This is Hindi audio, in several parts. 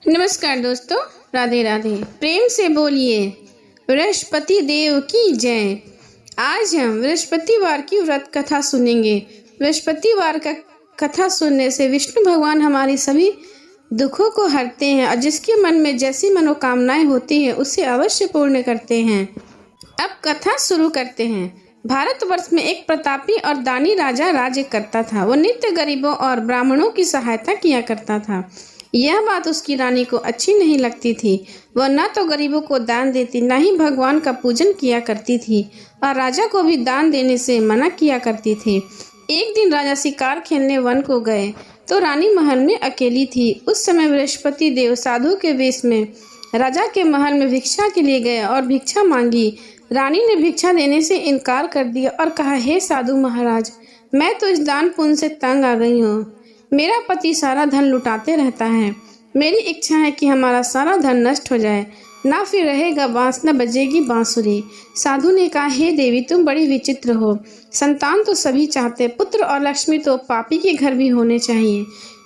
नमस्कार दोस्तों, राधे राधे। प्रेम से बोलिए बृहस्पति देव की जय। आज हम बृहस्पतिवार की व्रत कथा सुनेंगे। बृहस्पतिवार का कथा सुनने से विष्णु भगवान हमारी सभी दुखों को हरते हैं और जिसके मन में जैसी मनोकामनाएं होती हैं उसे अवश्य पूर्ण करते हैं। अब कथा शुरू करते हैं। भारतवर्ष में एक प्रतापी और दानी राजा राज्य करता था। वो नित्य गरीबों और ब्राह्मणों की सहायता किया करता था। यह बात उसकी रानी को अच्छी नहीं लगती थी। वह न तो गरीबों को दान देती, न ही भगवान का पूजन किया करती थी और राजा को भी दान देने से मना किया करती थी। एक दिन राजा शिकार खेलने वन को गए तो रानी महल में अकेली थी। उस समय बृहस्पति देव साधु के वेश में राजा के महल में भिक्षा के लिए गए और भिक्षा मांगी। रानी ने भिक्षा देने से इनकार कर दिया और कहा, हे साधु महाराज, मैं तो इस दान पुण्य से तंग आ गई हूँ। मेरा पति सारा धन लुटाते रहता है। मेरी इच्छा है कि हमारा सारा धन नष्ट हो जाए, ना फिर रहेगा बांस न बजेगी बांसुरी। साधु ने कहा, हे देवी, तुम बड़ी विचित्र हो। संतान तो सभी चाहते, पुत्र और लक्ष्मी तो पापी के घर भी होने चाहिए।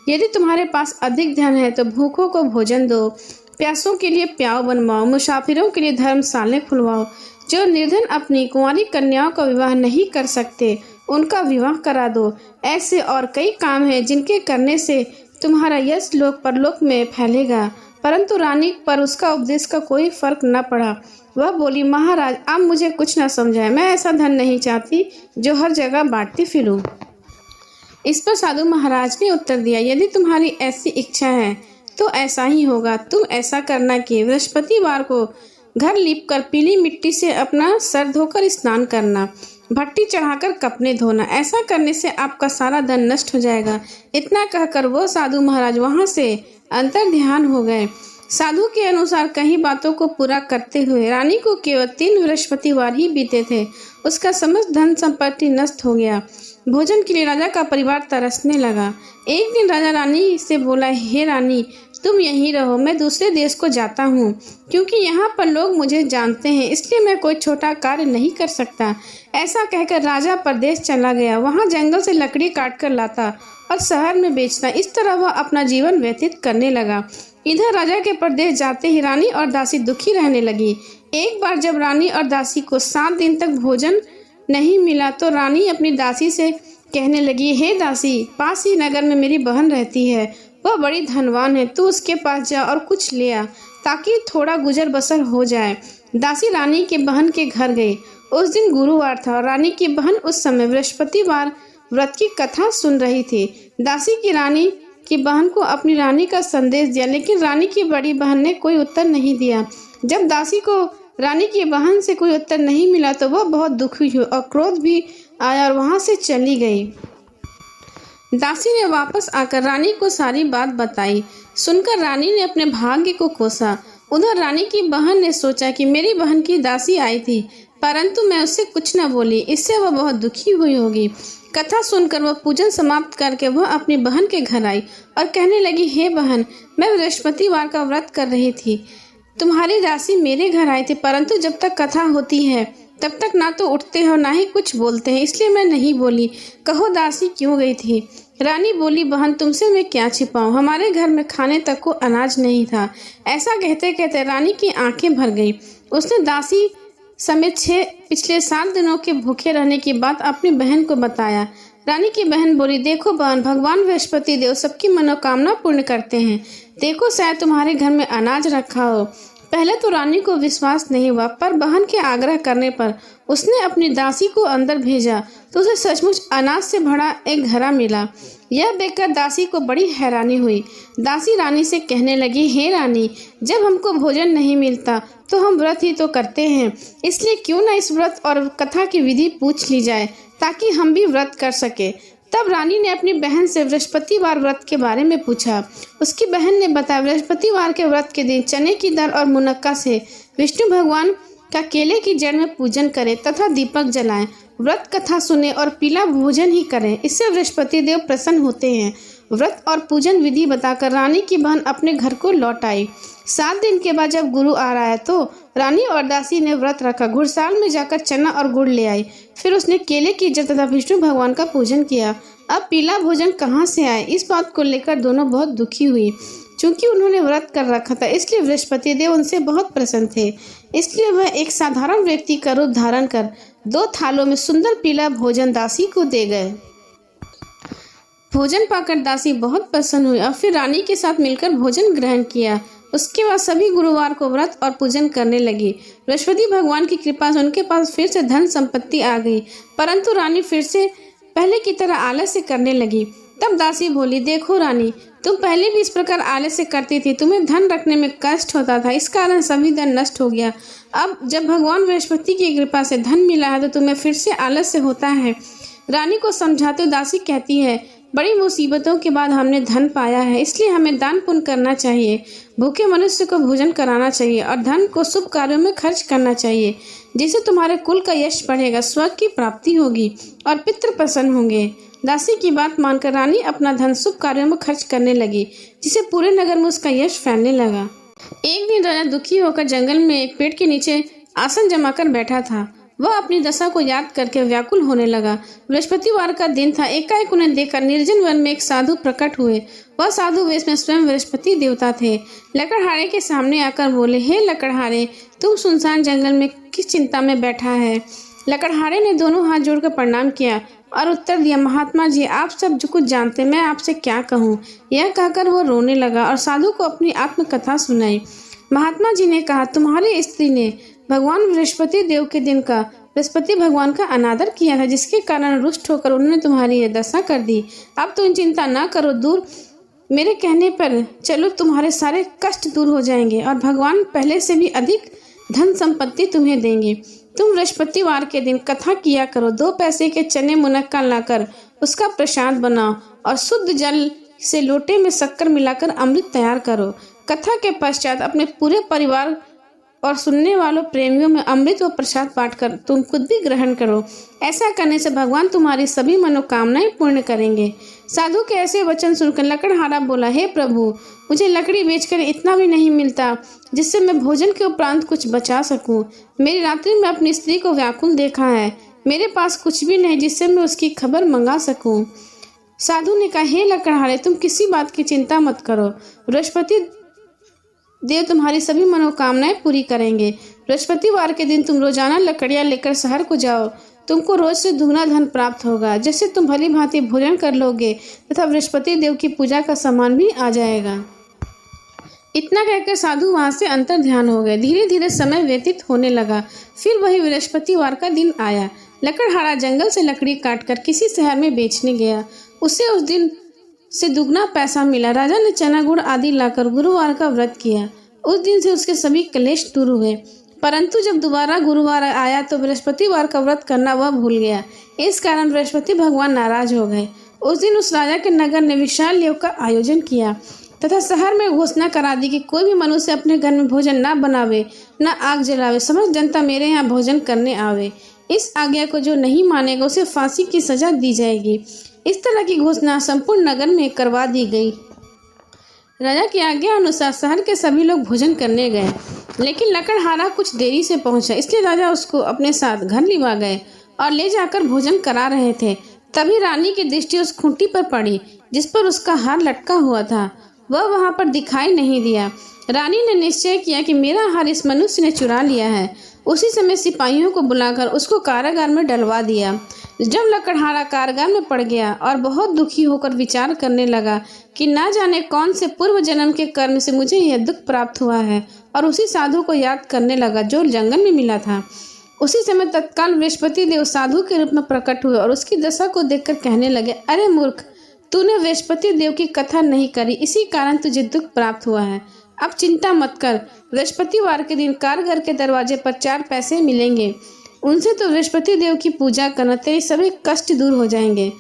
यदि तुम्हारे पास अधिक धन है तो भूखों को भोजन दो, प्यासों के लिए प्याव बनवाओ, मुसाफिरों के लिए धर्मशाले खुलवाओ। जो निर्धन अपनी कुंवारी कन्याओं का विवाह नहीं कर सकते उनका विवाह करा दो। ऐसे और कई काम हैं जिनके करने से तुम्हारा यश लोक परलोक में फैलेगा। परंतु रानी पर उसका उपदेश का कोई फर्क न पड़ा। वह बोली, महाराज, आप मुझे कुछ न समझाएं। मैं ऐसा धन नहीं चाहती जो हर जगह बांटती फिरूं। इस पर साधु महाराज ने उत्तर दिया, यदि तुम्हारी ऐसी इच्छा है तो ऐसा ही होगा। तुम ऐसा करना कि बृहस्पतिवार को घर लीपकर पीली मिट्टी से अपना सर धोकर स्नान करना, भट्टी चढ़ाकर कपड़े धोना। ऐसा करने से आपका सारा धन नष्ट हो जाएगा। इतना कहकर वो साधु महाराज वहां से अंतर ध्यान हो गए। साधु के अनुसार कई बातों को पूरा करते हुए रानी को केवल 3 बृहस्पतिवार ही बीते थे। उसका समस्त धन संपत्ति नष्ट हो गया। भोजन के लिए राजा का परिवार तरसने लगा। एक दिन राजा रानी से बोला, हे रानी, तुम यहीं रहो, मैं दूसरे देश को जाता हूँ, क्योंकि यहाँ पर लोग मुझे जानते हैं, इसलिए मैं कोई छोटा कार्य नहीं कर सकता। ऐसा कहकर राजा परदेश चला गया। वहाँ जंगल से लकड़ी काट कर लाता और शहर में बेचता। इस तरह वह अपना जीवन व्यतीत करने लगा। इधर राजा के परदेश जाते ही रानी और दासी दुखी रहने लगी। एक बार जब रानी और दासी को 7 दिन तक भोजन नहीं मिला तो रानी अपनी दासी से कहने लगी, हे दासी, पास ही नगर में मेरी बहन रहती है, वह बड़ी धनवान है, तू उसके पास जा और कुछ ले आ ताकि थोड़ा गुजर बसर हो जाए। दासी रानी की बहन के घर गई। उस दिन गुरुवार था और रानी की बहन उस समय बृहस्पतिवार व्रत की कथा सुन रही थी। दासी की रानी की बहन को अपनी रानी का संदेश दिया, लेकिन रानी की बड़ी बहन ने कोई उत्तर नहीं दिया। जब दासी को रानी की बहन से कोई उत्तर नहीं मिला तो वह बहुत दुखी हुई और क्रोध भी आया और वहां से चली गई। दासी ने वापस आकर रानी को सारी बात बताई। सुनकर रानी ने अपने भाग्य को कोसा। उधर रानी की बहन ने सोचा कि मेरी बहन की दासी आई थी, परंतु मैं उससे कुछ न बोली, इससे वह बहुत दुखी हुई होगी। कथा सुनकर वह पूजन समाप्त करके वह अपनी बहन के घर आई और कहने लगी, हे बहन, मैं बृहस्पतिवार का व्रत कर रही थी। तुम्हारी दासी मेरे घर आई थी, परंतु जब तक कथा होती है तब तक ना तो उठते हो ना ही कुछ बोलते हैं, इसलिए मैं नहीं बोली। कहो दासी क्यों गई थी? रानी बोली, बहन, तुमसे मैं क्या छिपाऊं, हमारे घर में खाने तक को अनाज नहीं था। ऐसा कहते कहते रानी की आंखें भर गई। उसने दासी समेत पिछले 7 दिनों के भूखे रहने की बात अपनी बहन को बताया। रानी की बहन बोली, देखो बहन, भगवान बृहस्पति देव सबकी मनोकामना पूर्ण करते हैं। देखो, शायद तुम्हारे घर में अनाज रखा हो। पहले तो रानी को विश्वास नहीं हुआ, पर बहन के आग्रह करने पर उसने अपनी दासी को अंदर भेजा तो उसे सचमुच अनाज से भरा एक घड़ा मिला। यह देखकर दासी को बड़ी हैरानी हुई। दासी रानी से कहने लगी, हे रानी, जब हमको भोजन नहीं मिलता तो हम व्रत ही तो करते हैं, इसलिए क्यों न इस व्रत और कथा की विधि पूछ ली जाए ताकि हम भी व्रत कर सके। तब रानी ने अपनी बहन से बृहस्पतिवार व्रत के बारे में पूछा। उसकी बहन ने बताया, बृहस्पतिवार के व्रत के दिन चने की दाल और मुनक्का से विष्णु भगवान का केले की जड़ में पूजन करें तथा दीपक जलाएं, व्रत कथा सुने और पीला भोजन ही करें, इससे बृहस्पति देव प्रसन्न होते हैं। व्रत और पूजन विधि बताकर रानी की बहन अपने घर को लौट आई। 7 दिन के बाद जब गुरु आ रहा है तो रानी और दासी ने व्रत रखा। घुड़साल में जाकर चना और गुड़ ले आई। फिर उसने केले की जड़ तथा विष्णु भगवान का पूजन किया। अब पीला भोजन कहाँ से आए, इस बात को लेकर दोनों बहुत दुखी हुई। चूंकि उन्होंने व्रत कर रखा था इसलिए बृहस्पति देव उनसे बहुत प्रसन्न थे। इसलिए वह एक साधारण व्यक्ति का रूप धारण कर 2 थालों में सुंदर पीला भोजन दासी को दे गए। भोजन पाकर दासी बहुत प्रसन्न हुई और फिर रानी के साथ मिलकर भोजन ग्रहण किया। उसके बाद सभी गुरुवार को व्रत और पूजन करने लगी। बृहस्पति भगवान की कृपा से उनके पास फिर से धन संपत्ति आ गई, परंतु रानी फिर से पहले की तरह आलस्य करने लगी। तब दासी बोली, देखो रानी, तुम पहले भी इस प्रकार आलस्य करती थी, तुम्हें धन रखने में कष्ट होता था, इस कारण सभी धन नष्ट हो गया। अब जब भगवान बृहस्पति की कृपा से धन मिला है तो तुम्हें फिर से आलस्य होता है। रानी को समझाते दासी कहती है, बड़ी मुसीबतों के बाद हमने धन पाया है, इसलिए हमें दान पुण्य करना चाहिए, भूखे मनुष्य को भोजन कराना चाहिए और धन को शुभ कार्यों में खर्च करना चाहिए, जिससे तुम्हारे कुल का यश बढ़ेगा, स्वर्ग की प्राप्ति होगी और पितृ प्रसन्न होंगे। दासी की बात मानकर रानी अपना धन शुभ कार्यों में खर्च करने लगी, जिससे पूरे नगर में उसका यश फैलने लगा। एक दिन राजा दुखी होकर जंगल में एक पेड़ के नीचे आसन जमाकर बैठा था। वह अपनी दशा को याद करके व्याकुल होने लगा। बृहस्पतिवार का दिन था। एकाएक उन्हें देखकर निर्जन वन में एक साधु प्रकट हुए। वह साधु वेश में स्वयं बृहस्पति देवता थे। लकड़हारे के सामने आकर बोले, हे लकड़हारे, तुम सुनसान जंगल में किस चिंता में बैठा है? लकड़हारे ने दोनों हाथ जोड़कर प्रणाम किया और उत्तर दिया, महात्मा जी, आप सब जो कुछ जानते, मैं आपसे क्या कहूँ। यह कहकर वो रोने लगा और साधु को अपनी आत्मकथा सुनाई। महात्मा जी ने कहा, तुम्हारी स्त्री ने भगवान बृहस्पति देव के दिन का बृहस्पति भगवान का अनादर किया था, जिसके कारण रुष्ट होकर उन्होंने तुम्हारी यह दशा कर दी। अब तुम चिंता न करो, दूर मेरे कहने पर चलो, तुम्हारे सारे कष्ट दूर हो जाएंगे और भगवान पहले से भी अधिक धन संपत्ति तुम्हें देंगे। तुम बृहस्पतिवार के दिन कथा किया करो। 2 पैसे के चने मुनक्का लाकर उसका प्रसाद बनाओ और शुद्ध जल से लोटे में शक्कर मिलाकर अमृत तैयार करो। कथा के पश्चात अपने पूरे परिवार और सुनने वालों प्रेमियों में अमृत व प्रसाद बांटकर तुम खुद भी ग्रहण करो। ऐसा करने से भगवान तुम्हारी सभी मनोकामनाएं पूर्ण करेंगे। साधु के ऐसे वचन सुनकर लकड़हारा बोला, हे प्रभु, मुझे लकड़ी बेचकर इतना भी नहीं मिलता जिससे मैं भोजन के उपरांत कुछ बचा सकूं। मेरी रात्रि में अपनी स्त्री को व्याकुल देखा है। मेरे पास कुछ भी नहीं जिससे मैं उसकी खबर मंगा सकूं। साधु ने कहा, हे लकड़हारे, तुम किसी बात की चिंता मत करो। बृहस्पति देव तुम्हारी सभी मनोकामनाएं पूरी करेंगे। बृहस्पतिवार के दिन तुम रोजाना लकड़ियां लेकर शहर को जाओ। तुमको रोज से दुगना धन प्राप्त होगा, जैसे तुम भली भांति भोजन कर लोगे तथा बृहस्पति देव की पूजा का सामान भी आ जाएगा। इतना कहकर साधु वहां से अंतर ध्यान हो गए। धीरे धीरे समय व्यतीत होने लगा। फिर वही बृहस्पतिवार का दिन आया। लकड़हारा जंगल से लकड़ी काटकर किसी शहर में बेचने गया। उसे उस दिन से दुगना पैसा मिला। राजा ने चना गुड़ आदि लाकर गुरुवार का व्रत किया। उस दिन से उसके सभी क्लेश दूर हुए। परंतु जब दोबारा गुरुवार आया तो बृहस्पतिवार का व्रत करना वह भूल गया। इस कारण बृहस्पति भगवान नाराज हो गए। उस दिन उस राजा के नगर ने विशाल योग का आयोजन किया तथा शहर में घोषणा करा दी कि कोई भी मनुष्य अपने घर में भोजन न बनावे, न आग जलावे, समस्त जनता मेरे यहाँ भोजन करने आवे। इस आज्ञा को जो नहीं मानेगा उसे फांसी की सजा दी जाएगी। इस तरह की घोषणा संपूर्ण नगर में करवा दी गई। राजा की आज्ञा अनुसार शहर के सभी लोग भोजन करने गए, लेकिन लकड़हारा कुछ देरी से पहुंचा, इसलिए राजा उसको अपने साथ घर लिवा गए और ले जाकर भोजन करा रहे थे। तभी रानी की दृष्टि उस खूंटी पर पड़ी जिस पर उसका हार लटका हुआ था। वह वहां पर दिखाई नहीं दिया। रानी ने निश्चय किया कि मेरा हार इस मनुष्य ने चुरा लिया है। उसी समय सिपाहियों को बुलाकर उसको कारागार में डलवा दिया। जब लकड़हारा कारागार में पड़ गया और बहुत दुखी होकर विचार करने लगा कि ना जाने कौन से पूर्व जन्म के कर्म से मुझे यह दुख प्राप्त हुआ है, और उसी साधु को याद करने लगा जो जंगल में मिला था। उसी समय तत्काल बृहस्पति देव साधु के रूप में प्रकट हुए और उसकी दशा को देखकर कहने लगे, अरे मूर्ख, तूने बृहस्पति देव की कथा नहीं करी, इसी कारण तुझे दुख प्राप्त हुआ है। अब चिंता मत कर, बृहस्पतिवार के दिन कारागार के दरवाजे पर 4 पैसे मिलेंगे। उनसे तो बृहस्पति देव की पूजा करना, तेरे सभी कष्ट दूर हो जाएंगे।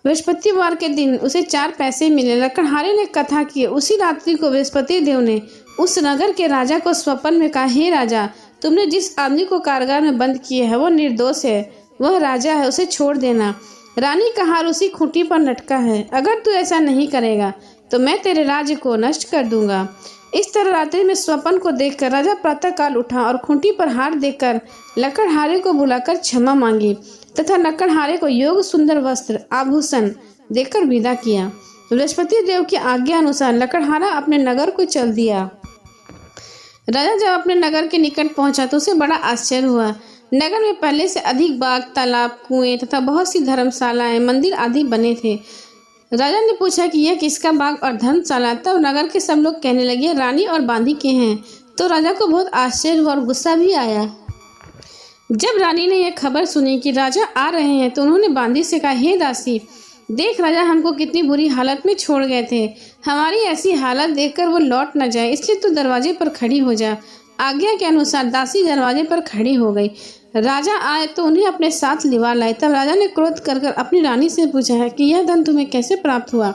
बृहस्पतिवार के दिन उसे 4 पैसे मिले। लकड़हारे ने कथा की। उसी रात्रि को बृहस्पति देव ने उस नगर के राजा को स्वप्न में कहा, हे राजा, तुमने जिस आदमी को कारागार में बंद किया है वो निर्दोष है, वह राजा है, उसे छोड़ देना। रानी का हार उसी खूंटी पर लटका है। अगर तू ऐसा नहीं करेगा तो मैं तेरे राज्य को नष्ट कर दूंगा। इस तरह रात्रि में स्वप्न को देखकर राजा प्रातःकाल उठा और खूंटी पर हार देखकर लकड़हारे को बुलाकर क्षमा मांगी तथा लकड़हारे को योग सुंदर वस्त्र आभूषण देकर विदा किया। बृहस्पति देव की आज्ञा अनुसार लकड़हारा अपने नगर को चल दिया। राजा जब अपने नगर के निकट पहुंचा तो उसे बड़ा आश्चर्य हुआ। नगर में पहले से अधिक बाग, तालाब, कुएं तथा बहुत सी धर्मशालाएं, मंदिर आदि बने थे। राजा ने पूछा कि यह किसका बाग और धर्मशाला? तब नगर के सब लोग कहने लगे रानी और बांदी के हैं। तो राजा को बहुत आश्चर्य हुआ और गुस्सा भी आया। जब रानी ने यह खबर सुनी कि राजा आ रहे हैं तो उन्होंने बांदी से कहा, हे दासी, देख राजा हमको कितनी बुरी हालत में छोड़ गए थे। हमारी ऐसी हालत देखकर वो लौट न जाए, इसलिए तू दरवाजे पर खड़ी हो जा। आज्ञा के अनुसार दासी दरवाजे पर खड़ी हो गई। राजा आए तो उन्हें अपने साथ लिवा लाए। तब राजा ने क्रोध कर अपनी रानी से पूछा है कि यह धन तुम्हें कैसे प्राप्त हुआ?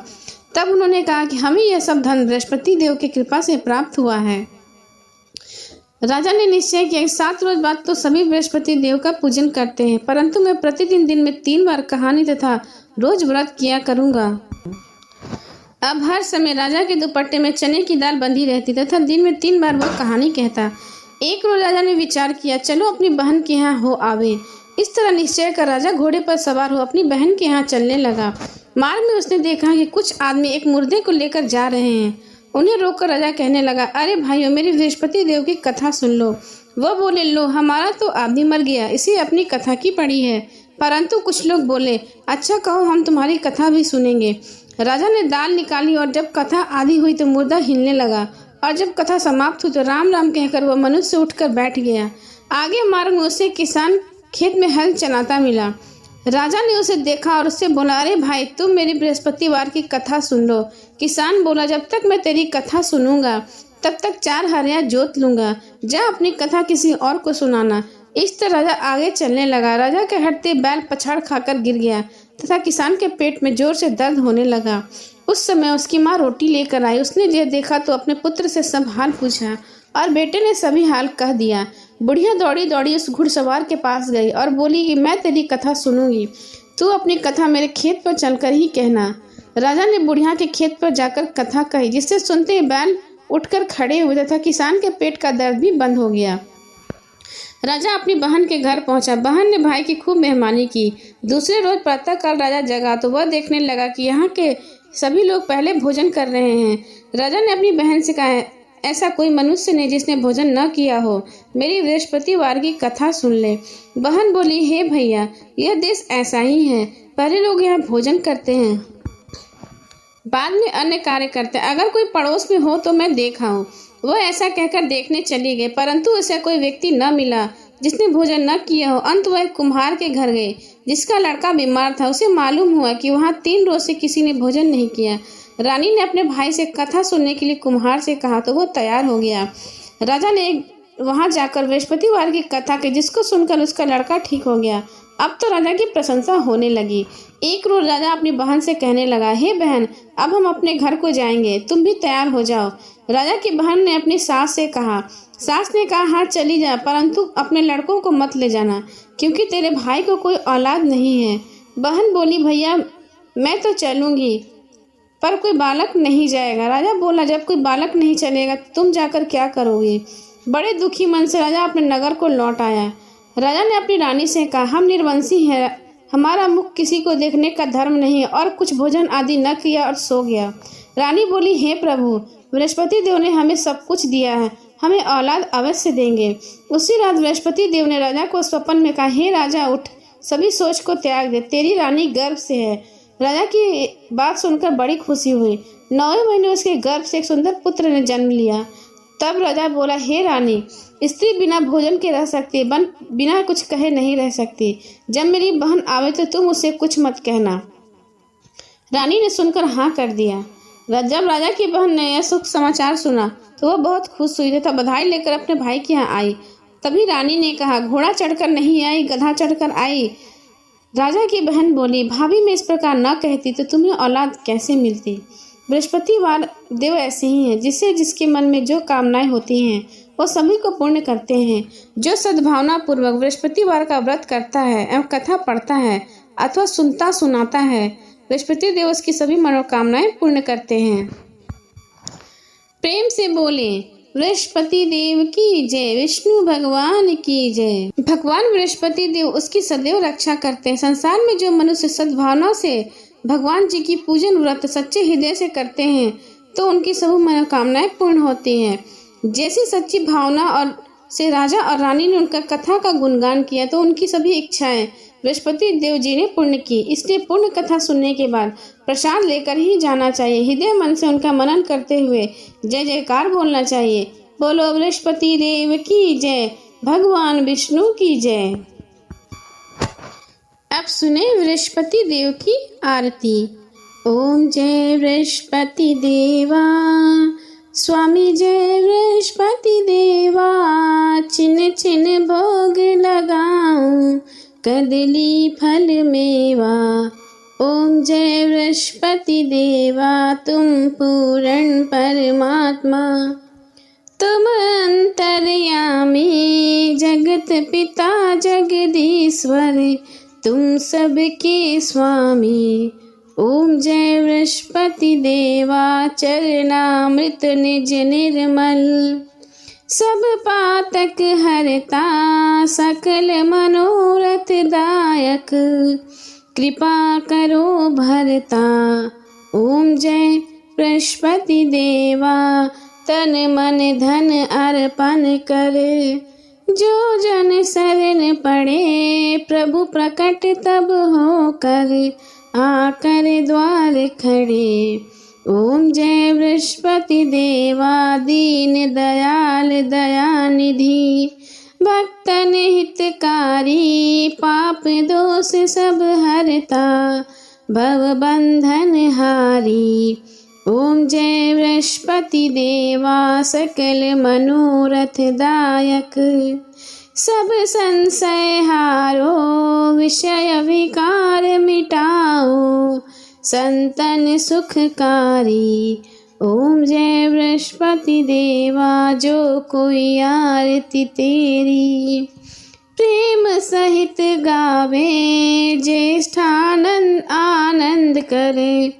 तब उन्होंने कहा कि हमें यह सब धन बृहस्पति देव की कृपा से प्राप्त हुआ है। राजा ने निश्चय किया 7 रोज बाद तो सभी बृहस्पति देव का पूजन करते हैं, परंतु मैं प्रतिदिन दिन में 3 बार कहानी तथा रोज व्रत किया करूंगा। अब हर समय राजा के दुपट्टे में चने की दाल बंधी रहती तथा दिन में 3 बार वह कहानी कहता। एक रोज राजा ने विचार किया, चलो अपनी बहन के यहाँ हो आवे। इस तरह निश्चय कर राजा घोड़े पर सवार हो अपनी बहन के यहाँ चलने लगा। मार्ग में उसने देखा कि कुछ आदमी एक मुर्दे को लेकर जा रहे हैं। उन्हें रोककर राजा कहने लगा, अरे भाइयों, मेरी बृहस्पति देव की कथा सुन लो। वह बोले, लो, हमारा तो आदमी मर गया, इसे अपनी कथा की पड़ी है। परंतु कुछ लोग बोले, अच्छा कहो, हम तुम्हारी कथा भी सुनेंगे। राजा ने दाल निकाली और जब कथा आधी हुई तो मुर्दा हिलने लगा, और जब कथा समाप्त हुई तो राम राम कहकर वह मनुष्य से उठकर बैठ गया। आगे मार्ग में उसे किसान खेत में हल चलाता मिला। राजा ने उसे देखा और उससे बोला, अरे भाई, तुम मेरी बृहस्पतिवार की कथा सुन लो। किसान बोला, जब तक मैं तेरी कथा सुनूंगा तब तक 4 हरिया जोत लूंगा। जा अपनी कथा किसी और को सुनाना। इस तरह राजा आगे चलने लगा। राजा के हटते बैल पछाड़ खाकर गिर गया तथा किसान के पेट में जोर से दर्द होने लगा। उस समय उसकी माँ रोटी लेकर आई। उसने यह देखा तो अपने पुत्र से सब हाल पूछा और बेटे ने सभी हाल कह दिया। बुढ़िया दौड़ी दौड़ी उस घुड़सवार के पास गई और बोली कि मैं तेरी कथा सुनूंगी, तू अपनी कथा मेरे खेत पर चलकर ही कहना। राजा ने बुढ़िया के खेत पर जाकर कथा कही, जिससे सुनते ही बैल उठकर खड़े हुए तथा किसान के पेट का दर्द भी बंद हो गया। राजा अपनी बहन के घर पहुंचा। बहन ने भाई की खूब मेहमानी की। दूसरे रोज प्रातःकाल राजा जगा तो वह देखने लगा कि यहाँ के सभी लोग पहले भोजन कर रहे हैं। राजा ने अपनी बहन से कहा, ऐसा कोई मनुष्य नहीं जिसने भोजन न किया हो, मेरी बृहस्पतिवार की कथा सुन ले। बहन बोली, हे भैया, यह देश ऐसा ही है, पहले लोग यहाँ भोजन करते हैं, बाद में अन्य कार्य करते हैं। अगर कोई पड़ोस में हो तो मैं देखा हूँ। वह ऐसा कहकर देखने चली गई, परंतु ऐसा कोई व्यक्ति न मिला जिसने भोजन न किया हो। अंत वह कुम्हार के घर गए, जिसका लड़का बीमार था। उसे मालूम हुआ कि वहाँ 3 रोज से किसी ने भोजन नहीं किया। रानी ने अपने भाई से कथा सुनने के लिए कुम्हार से कहा तो वो तैयार हो गया। राजा ने वहां जाकर बृहस्पतिवार की कथा की, जिसको सुनकर उसका लड़का ठीक हो गया। अब तो राजा की प्रशंसा होने लगी। एक रोज राजा अपनी बहन से कहने लगा, हे बहन, अब हम अपने घर को जाएंगे, तुम भी तैयार हो जाओ। राजा की बहन ने अपनी सास से कहा। सास ने कहा, हाँ चली जा, परंतु अपने लड़कों को मत ले जाना, क्योंकि तेरे भाई को कोई औलाद नहीं है। बहन बोली, भैया मैं तो चलूंगी, पर कोई बालक नहीं जाएगा। राजा बोला, जब कोई बालक नहीं चलेगा तुम जाकर क्या करोगे? बड़े दुखी मन से राजा अपने नगर को लौट आया। राजा ने अपनी रानी से कहा, हम निर्वंशी हैं, हमारा मुख किसी को देखने का धर्म नहीं, और कुछ भोजन आदि न किया और सो गया। रानी बोली, हे प्रभु, बृहस्पति देव ने हमें सब कुछ दिया है, हमें औलाद अवश्य देंगे। उसी रात बृहस्पति देव ने राजा को स्वप्न में कहा, हे राजा, उठ, सभी सोच को त्याग दे, तेरी रानी गर्भ से है। राजा की बात सुनकर बड़ी खुशी हुई। 9वें महीने उसके गर्भ से एक सुंदर पुत्र ने जन्म लिया। तब राजा बोला, हे रानी, स्त्री बिना भोजन के रह सकती, बिना कुछ कहे नहीं रह सकती। जब मेरी बहन आवे तो तुम उसे कुछ मत कहना। रानी ने सुनकर हाँ कर दिया। जब राजा की बहन ने यह सुख समाचार सुना तो वह बहुत खुश हुई तथा बधाई लेकर अपने भाई के यहाँ आई। तभी रानी ने कहा, घोड़ा चढ़कर नहीं आई, गधा चढ़कर आई। राजा की बहन बोली, भाभी मैं इस प्रकार न कहती तो तुम्हें औलाद कैसे मिलती? बृहस्पतिवार देव ऐसे ही हैं, जिससे जिसके मन में जो कामनाएं होती हैं वो सभी को पूर्ण करते हैं। जो सद्भावना पूर्वक बृहस्पतिवार का व्रत करता है एवं कथा पढ़ता है अथवा सुनता सुनाता है, बृहस्पति देव उसकी सभी मनोकामनाएं पूर्ण करते हैं। प्रेम से बोले, बृहस्पति देव की जय, विष्णु भगवान की जय। भगवान बृहस्पति देव उसकी सदैव रक्षा करते हैं। संसार में जो मनुष्य सद्भावना से भगवान जी की पूजन व्रत सच्चे हृदय से करते हैं तो उनकी सब मनोकामनाएं पूर्ण होती हैं। जैसी सच्ची भावना और से राजा और रानी ने उनका कथा का गुणगान किया तो उनकी सभी इच्छाएं बृहस्पति देव जी ने पूर्ण की। इसलिए पूर्ण कथा सुनने के बाद प्रसाद लेकर ही जाना चाहिए। हृदय मन से उनका मनन करते हुए जय जयकार बोलना चाहिए। बोलो बृहस्पति देव की जय, भगवान विष्णु की जय। अब सुने बृहस्पति देव की आरती। ओम जय बृहस्पति देवा, स्वामी जय बृहस्पति देवा। छिन छिन भोग लगाऊं, कदली फल मेवा। ओम जय बृहस्पति देवा, तुम पूर्ण परमात्मा। तुम अंतर्यामी, जगत पिता जगदीश्वर, तुम सबके स्वामी। ओम जय बृहस्पति देवा, चरणामृत निज निर्मल। सब पातक हरता, सकल मनोरथ दायक, कृपा करो भरता। ओम जय बृहस्पति देवा, तन मन धन अर्पण कर। जो जन शरण पड़े, प्रभु प्रकट तब होकर, आकर द्वार खड़े। ओम जय बृहस्पति देवा, दीन दयाल दयानिधि, भक्तन हितकारी, पाप दोष सब हरता, भव बंधन हारी। ओम जय बृहस्पति देवा, सकल मनोरथ दायक, सब संशय हारो, विषय विकार मिटाओ, संतन सुखकारी। ओम जय बृहस्पति देवा, जो कोई आरती तेरी, प्रेम सहित गावे, ज्येष्ठानंद आनंद करे,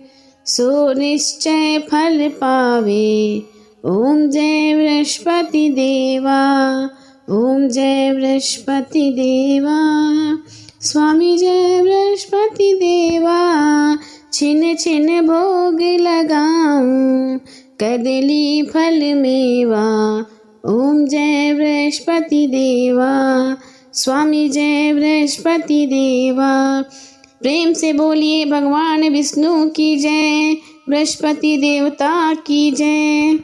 सो निश्चय फल पावे। ओम जय बृहस्पति देवा, ओम जय बृहस्पति देवा, स्वामी जय बृहस्पति देवा। छिन छिन भोग लगाऊं, कदली फल मेवा। ओम जय बृहस्पति देवा, स्वामी जय बृहस्पति देवा। प्रेम से बोलिए भगवान विष्णु की जय, बृहस्पति देवता की जय।